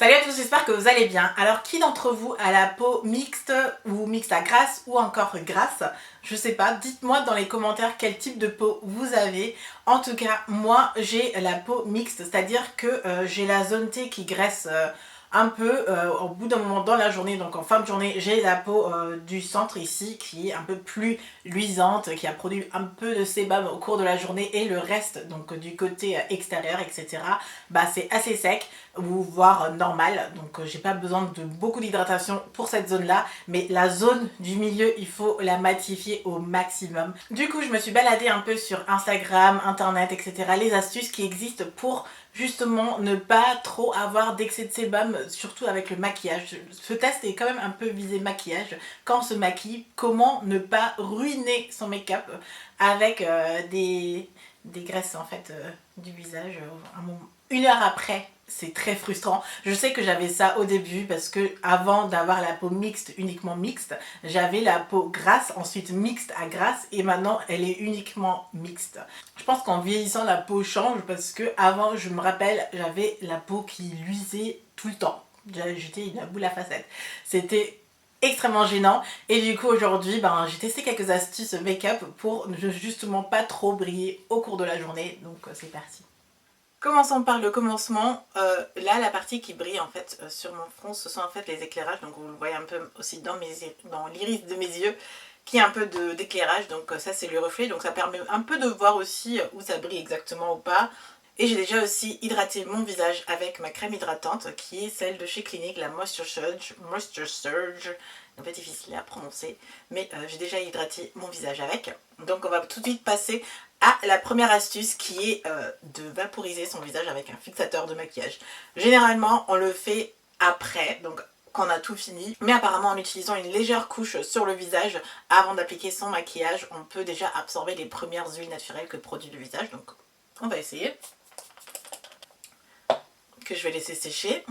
Salut à tous, j'espère que vous allez bien. Alors qui d'entre vous a la peau mixte ou mixte à grasse ou encore grasse? Je sais pas, dites-moi dans les commentaires quel type de peau vous avez. En tout cas, moi j'ai la peau mixte, c'est-à-dire que j'ai la zone T qui graisse un peu au bout d'un moment dans la journée, donc en fin de journée j'ai la peau du centre ici qui est un peu plus luisante, qui a produit un peu de sébum au cours de la journée, et le reste donc du côté extérieur etc bah c'est assez sec ou voire normal, donc j'ai pas besoin de beaucoup d'hydratation pour cette zone là, mais la zone du milieu il faut la matifier au maximum. Du coup je me suis baladée un peu sur Instagram, internet etc, les astuces qui existent pour justement ne pas trop avoir d'excès de sébum, surtout avec le maquillage. Ce test est quand même un peu visé maquillage. Quand on se maquille, comment ne pas ruiner son make-up avec des graisses en fait du visage une heure après. C'est très frustrant. Je sais que j'avais ça au début parce que avant d'avoir la peau mixte, uniquement mixte, j'avais la peau grasse, ensuite mixte à grasse, et maintenant elle est uniquement mixte. Je pense qu'en vieillissant la peau change parce que avant, je me rappelle, j'avais la peau qui luisait tout le temps. J'étais une boule à facettes. C'était extrêmement gênant, et du coup aujourd'hui j'ai testé quelques astuces make-up pour ne justement pas trop briller au cours de la journée, donc c'est parti. Commençons par le commencement. Là, la partie qui brille en fait sur mon front, ce sont en fait les éclairages. Donc vous le voyez un peu aussi dans l'iris de mes yeux, qui a un peu d'éclairage. Donc ça c'est le reflet. Donc ça permet un peu de voir aussi où ça brille exactement ou pas. Et j'ai déjà aussi hydraté mon visage avec ma crème hydratante qui est celle de chez Clinique, la Moisture Surge. Un peu difficile à prononcer, mais j'ai déjà hydraté mon visage avec. Donc on va tout de suite passer à la première astuce qui est de vaporiser son visage avec un fixateur de maquillage. Généralement on le fait après, donc quand on a tout fini, mais apparemment en utilisant une légère couche sur le visage avant d'appliquer son maquillage, on peut déjà absorber les premières huiles naturelles que produit le visage. Donc on va essayer, que je vais laisser sécher.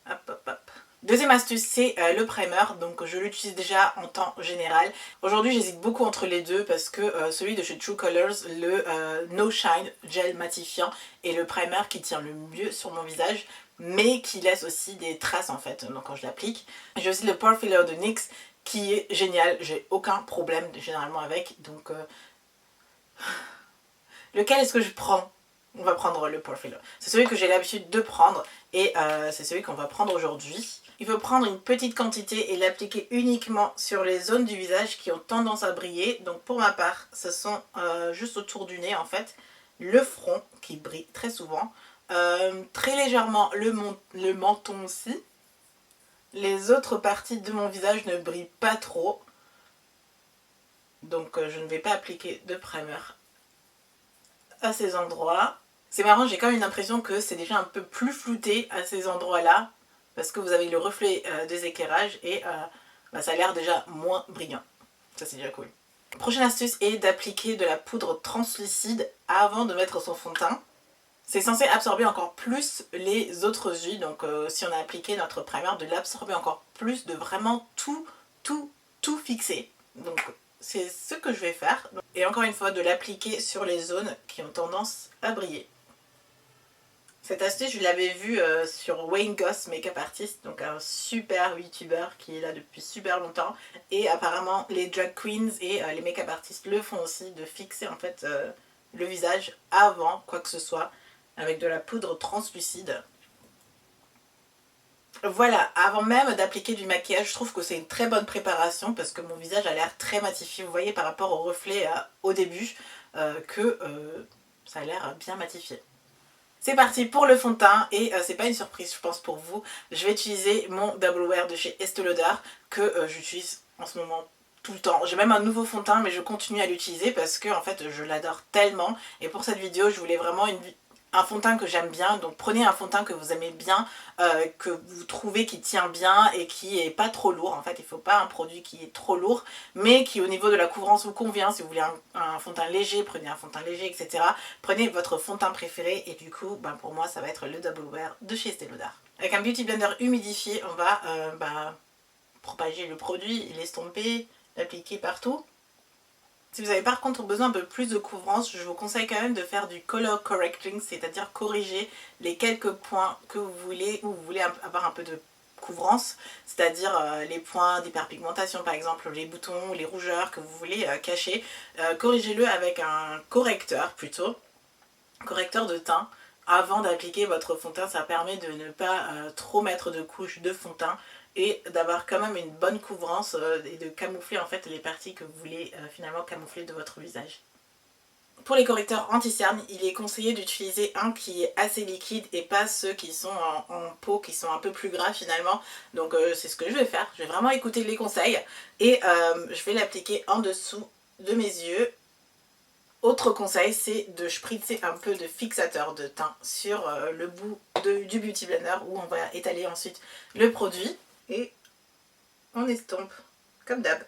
Hop hop hop. Deuxième astuce, c'est le primer. Donc je l'utilise déjà en temps général. Aujourd'hui j'hésite beaucoup entre les deux parce que celui de chez True Colors, le No Shine Gel Matifiant, est le primer qui tient le mieux sur mon visage, mais qui laisse aussi des traces en fait donc quand je l'applique. J'ai aussi le Pore Filler de NYX qui est génial, j'ai aucun problème généralement avec. Donc lequel est-ce que je prends? On va prendre le Pore Filler. C'est celui que j'ai l'habitude de prendre et c'est celui qu'on va prendre aujourd'hui. Il faut prendre une petite quantité et l'appliquer uniquement sur les zones du visage qui ont tendance à briller. Donc pour ma part, ce sont juste autour du nez en fait, le front qui brille très souvent, très légèrement le menton aussi. Les autres parties de mon visage ne brillent pas trop, donc je ne vais pas appliquer de primer à ces endroits. C'est marrant, j'ai quand même une impression que c'est déjà un peu plus flouté à ces endroits-là, parce que vous avez le reflet des éclairages et ça a l'air déjà moins brillant. Ça c'est déjà cool. Prochaine astuce est d'appliquer de la poudre translucide avant de mettre son fond de teint. C'est censé absorber encore plus les autres huiles, donc si on a appliqué notre primer, de l'absorber encore plus, de vraiment tout fixer. Donc c'est ce que je vais faire. Et encore une fois, de l'appliquer sur les zones qui ont tendance à briller. Cette astuce, je l'avais vue sur Wayne Goss Makeup Artist, donc un super youtubeur qui est là depuis super longtemps. Et apparemment, les drag queens et les make-up artistes le font aussi, de fixer en fait le visage avant quoi que ce soit avec de la poudre translucide. Voilà, avant même d'appliquer du maquillage, je trouve que c'est une très bonne préparation parce que mon visage a l'air très matifié. Vous voyez par rapport au reflet au début que ça a l'air bien matifié. C'est parti pour le fond de teint et c'est pas une surprise je pense pour vous. Je vais utiliser mon Double Wear de chez Estée Lauder que j'utilise en ce moment tout le temps. J'ai même un nouveau fond de teint mais je continue à l'utiliser parce que en fait je l'adore tellement. Et pour cette vidéo je voulais vraiment un fond de teint que j'aime bien, donc prenez un fond de teint que vous aimez bien, que vous trouvez qui tient bien et qui est pas trop lourd. En fait il ne faut pas un produit qui est trop lourd mais qui au niveau de la couvrance vous convient. Si vous voulez un fond de teint léger, prenez un fond de teint léger etc. Prenez votre fond de teint préféré et du coup pour moi ça va être le Double Wear de chez Estée Lauder. Avec un Beauty Blender humidifié on va propager le produit, l'estomper, l'appliquer partout. Si vous avez par contre besoin un peu plus de couvrance, je vous conseille quand même de faire du color correcting, c'est-à-dire corriger les quelques points que vous voulez, où vous voulez avoir un peu de couvrance, c'est-à-dire les points d'hyperpigmentation par exemple, les boutons, les rougeurs que vous voulez cacher. Corrigez-le avec un correcteur plutôt, correcteur de teint. Avant d'appliquer votre fond de teint, ça permet de ne pas trop mettre de couches de fond de teint et d'avoir quand même une bonne couvrance et de camoufler en fait les parties que vous voulez finalement camoufler de votre visage. Pour les correcteurs anti-cerne, il est conseillé d'utiliser un qui est assez liquide et pas ceux qui sont en peau, qui sont un peu plus gras finalement. Donc c'est ce que je vais faire, je vais vraiment écouter les conseils et je vais l'appliquer en dessous de mes yeux. Autre conseil, c'est de spritzer un peu de fixateur de teint sur le bout du Beauty Blender où on va étaler ensuite le produit et on estompe comme d'hab.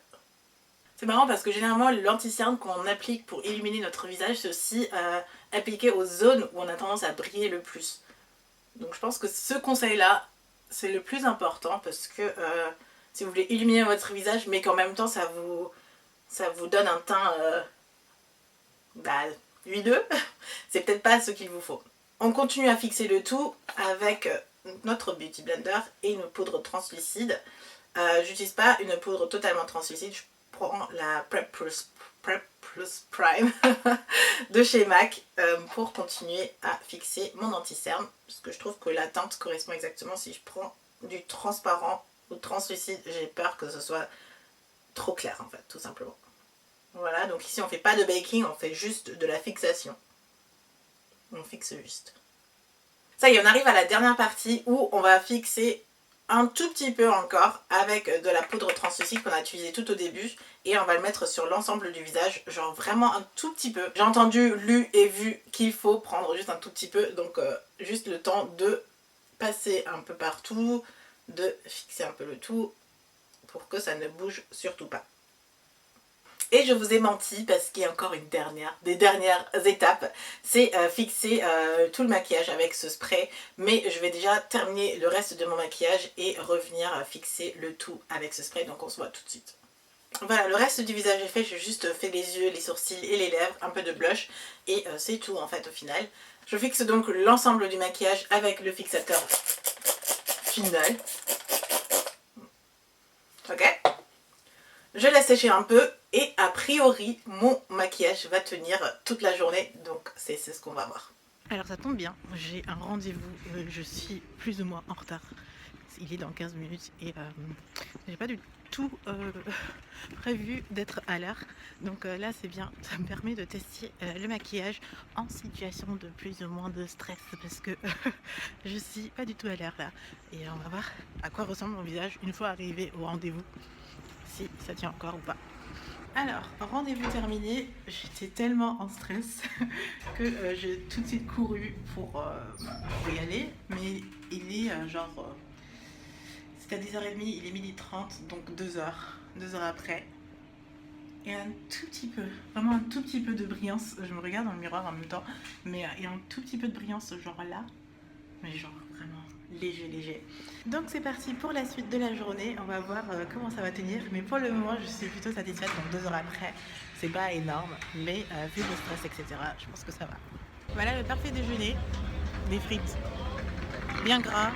C'est marrant parce que généralement l'anti-cerne qu'on applique pour illuminer notre visage, c'est aussi appliqué aux zones où on a tendance à briller le plus. Donc je pense que ce conseil là, c'est le plus important parce que si vous voulez illuminer votre visage mais qu'en même temps ça vous donne un teint huileux, c'est peut-être pas ce qu'il vous faut. On continue à fixer le tout avec notre Beauty Blender et une poudre translucide. J'utilise pas une poudre totalement translucide, je prends la Prep Plus Prime de chez MAC pour continuer à fixer mon anti-cerne parce que je trouve que la teinte correspond exactement. Si je prends du transparent ou translucide, j'ai peur que ce soit trop clair en fait, tout simplement. Voilà, donc ici on fait pas de baking, on fait juste de la fixation. On fixe juste. Ça y est, on arrive à la dernière partie où on va fixer un tout petit peu encore avec de la poudre translucide qu'on a utilisée tout au début et on va le mettre sur l'ensemble du visage, genre vraiment un tout petit peu. J'ai entendu, lu et vu qu'il faut prendre juste un tout petit peu, donc juste le temps de passer un peu partout, de fixer un peu le tout pour que ça ne bouge surtout pas. Et je vous ai menti parce qu'il y a encore des dernières étapes, c'est fixer tout le maquillage avec ce spray, mais je vais déjà terminer le reste de mon maquillage et revenir fixer le tout avec ce spray, donc on se voit tout de suite. Voilà, le reste du visage est fait, j'ai juste fait les yeux, les sourcils et les lèvres, un peu de blush et c'est tout en fait au final. Je fixe donc l'ensemble du maquillage avec le fixateur final. Ok ? Je laisse sécher un peu et a priori mon maquillage va tenir toute la journée, donc c'est ce qu'on va voir. Alors ça tombe bien, j'ai un rendez-vous, je suis plus ou moins en retard. Il est dans 15 minutes et j'ai pas du tout prévu d'être à l'heure. Donc là c'est bien, ça me permet de tester le maquillage en situation de plus ou moins de stress parce que je suis pas du tout à l'heure là. Et on va voir à quoi ressemble mon visage une fois arrivé au rendez-vous. Si ça tient encore ou pas. Alors, rendez-vous terminé, j'étais tellement en stress que j'ai tout de suite couru pour y aller, mais il est c'était à 10h30, il est 12h30, donc 2 heures après. Et un tout petit peu, vraiment un tout petit peu de brillance, je me regarde dans le miroir en même temps, mais il y a un tout petit peu de brillance genre là, mais genre vraiment léger. Donc c'est parti pour la suite de la journée, on va voir comment ça va tenir, mais pour le moment je suis plutôt satisfaite, donc 2 heures après, c'est pas énorme, mais vu le stress etc, je pense que ça va. Voilà le parfait déjeuner, des frites bien gras,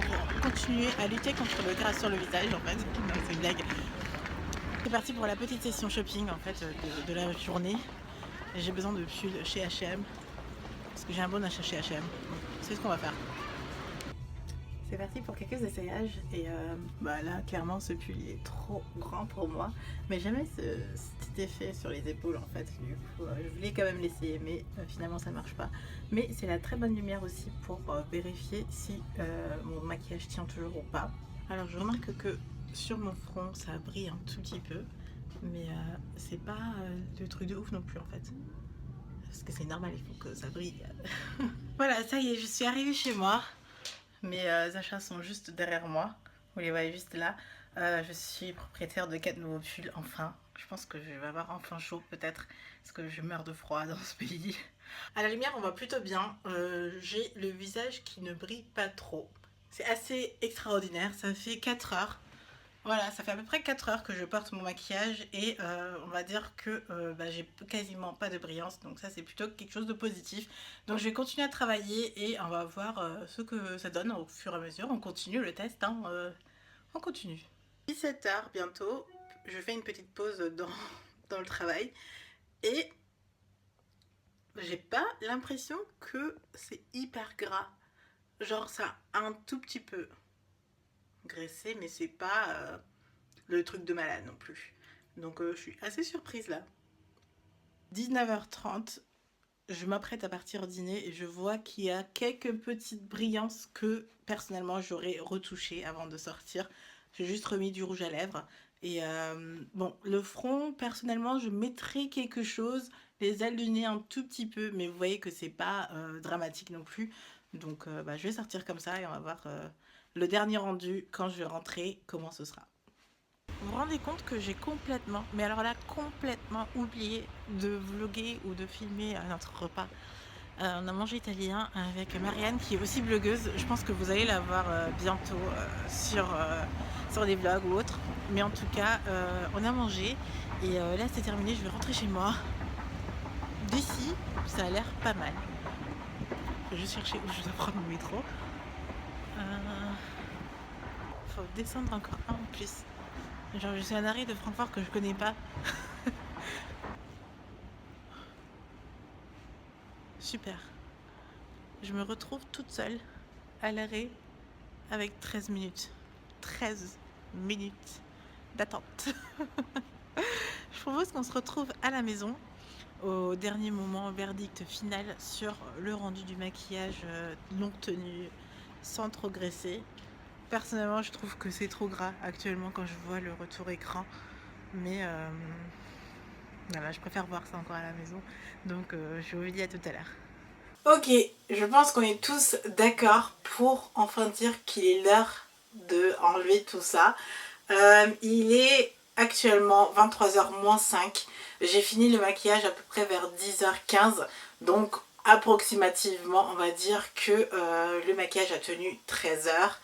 pour continuer à lutter contre le gras sur le visage en fait, c'est une blague. C'est parti pour la petite session shopping en fait de la journée, j'ai besoin de pulls chez H&M, parce que j'ai un bon achat chez H&M, c'est ce qu'on va faire. C'est parti pour quelques essayages et là clairement ce pull est trop grand pour moi, mais jamais cet effet sur les épaules en fait, du coup je voulais quand même l'essayer mais finalement ça marche pas, mais c'est la très bonne lumière aussi pour vérifier si mon maquillage tient toujours ou pas. Alors je remarque que sur mon front ça brille un tout petit peu, mais c'est pas le truc de ouf non plus en fait, parce que c'est normal, il faut que ça brille. Voilà, ça y est, je suis arrivée chez moi. Mes achats sont juste derrière moi, vous les voyez juste là. Je suis propriétaire de 4 nouveaux pulls, enfin. Je pense que je vais avoir enfin chaud peut-être, parce que je meurs de froid dans ce pays. À la lumière on voit plutôt bien, j'ai le visage qui ne brille pas trop. C'est assez extraordinaire, ça fait 4 heures Voilà, ça fait à peu près 4 heures que je porte mon maquillage et on va dire que j'ai quasiment pas de brillance, donc ça c'est plutôt quelque chose de positif. Donc je vais continuer à travailler et on va voir ce que ça donne au fur et à mesure. On continue le test, hein, on continue. 17 heures bientôt, je fais une petite pause dans le travail et j'ai pas l'impression que c'est hyper gras. Genre ça a un tout petit peu graissé, mais c'est pas le truc de malade non plus. Donc je suis assez surprise là. 19h30, je m'apprête à partir dîner et je vois qu'il y a quelques petites brillances que personnellement j'aurais retouchées avant de sortir. J'ai juste remis du rouge à lèvres. Et bon, le front, personnellement, je mettrai quelque chose, les ailes du nez un tout petit peu, mais vous voyez que c'est pas dramatique non plus. Donc je vais sortir comme ça et on va voir le dernier rendu quand je vais rentrer, comment ce sera. Vous vous rendez compte que j'ai complètement, mais alors là complètement oublié de vlogger ou de filmer notre repas. On a mangé italien avec Marianne qui est aussi blogueuse. Je pense que vous allez la voir bientôt sur des vlogs ou autres. Mais en tout cas, on a mangé et là c'est terminé, je vais rentrer chez moi. D'ici, ça a l'air pas mal. Je vais juste chercher où je dois prendre mon métro. Faut descendre encore un en plus. Genre je suis à un arrêt de Francfort que je connais pas. Super. Je me retrouve toute seule à l'arrêt avec 13 minutes. 13 minutes d'attente. Je propose qu'on se retrouve à la maison au dernier moment, verdict final sur le rendu du maquillage longue tenue, sans trop graisser. Personnellement, je trouve que c'est trop gras actuellement quand je vois le retour écran. Mais voilà, je préfère voir ça encore à la maison. Donc je vous dis à tout à l'heure. Ok, je pense qu'on est tous d'accord pour enfin dire qu'il est l'heure de enlever tout ça. Il est actuellement 23h moins 5. J'ai fini le maquillage à peu près vers 10h15. Donc approximativement, on va dire que le maquillage a tenu 13 heures.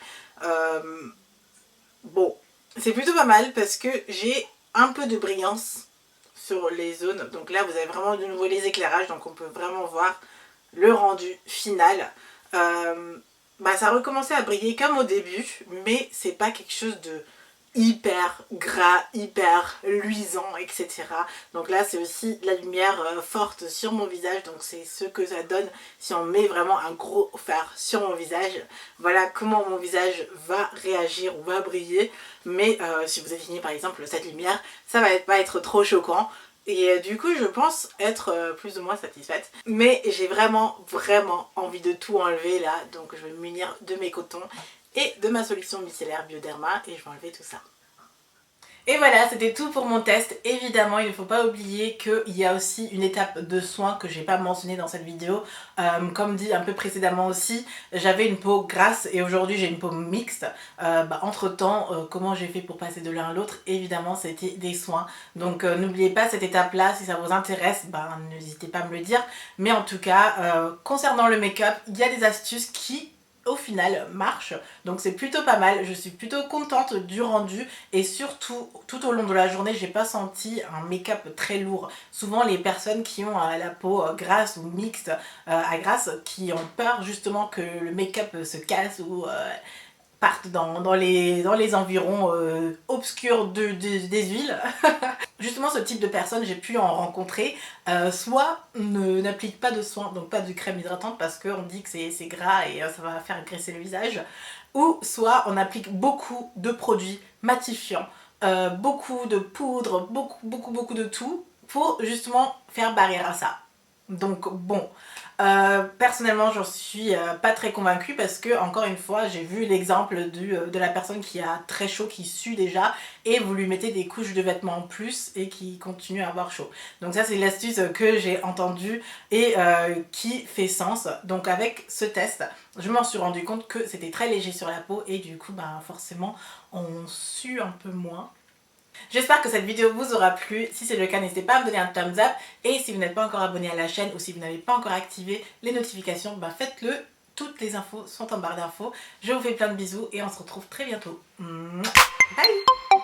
Bon, c'est plutôt pas mal parce que j'ai un peu de brillance sur les zones. Donc là, vous avez vraiment de nouveau les éclairages. Donc on peut vraiment voir le rendu final. Ça a recommencé à briller comme au début, mais c'est pas quelque chose de hyper gras, hyper luisant, etc. Donc là c'est aussi la lumière forte sur mon visage, donc c'est ce que ça donne si on met vraiment un gros fard sur mon visage. Voilà comment mon visage va réagir ou va briller, mais si vous affinez par exemple cette lumière, ça va pas être trop choquant. Et du coup je pense être plus ou moins satisfaite. Mais j'ai vraiment envie de tout enlever là. Donc je vais me munir de mes cotons et de ma solution micellaire Bioderma et je vais enlever tout ça. Et voilà, c'était tout pour mon test. Évidemment, il ne faut pas oublier qu'il y a aussi une étape de soin que j'ai pas mentionnée dans cette vidéo. Comme dit un peu précédemment aussi, j'avais une peau grasse et aujourd'hui j'ai une peau mixte. Entre temps, comment j'ai fait pour passer de l'un à l'autre? Évidemment, c'était des soins. Donc n'oubliez pas cette étape-là, si ça vous intéresse, n'hésitez pas à me le dire. Mais en tout cas, concernant le make-up, il y a des astuces qui au final marche, donc c'est plutôt pas mal. Je suis plutôt contente du rendu et surtout tout au long de la journée j'ai pas senti un make-up très lourd. Souvent les personnes qui ont la peau grasse ou mixte à grasse qui ont peur justement que le make-up se casse ou partent dans les environs obscurs des huiles. Justement ce type de personnes j'ai pu en rencontrer, soit n'applique pas de soin, donc pas de crème hydratante parce qu'on dit que c'est gras et ça va faire graisser le visage, ou soit on applique beaucoup de produits matifiants, beaucoup de poudre, beaucoup de tout pour justement faire barrière à ça. Donc bon, personnellement j'en suis pas très convaincue parce que encore une fois j'ai vu l'exemple de la personne qui a très chaud, qui sue déjà et vous lui mettez des couches de vêtements en plus et qui continue à avoir chaud. Donc ça c'est l'astuce que j'ai entendue et qui fait sens. Donc avec ce test je m'en suis rendu compte que c'était très léger sur la peau et du coup forcément on sue un peu moins. J'espère que cette vidéo vous aura plu. Si c'est le cas, n'hésitez pas à me donner un thumbs up. Et si vous n'êtes pas encore abonné à la chaîne ou si vous n'avez pas encore activé les notifications, faites-le. Toutes les infos sont en barre d'infos. Je vous fais plein de bisous et on se retrouve très bientôt. Bye. Bye.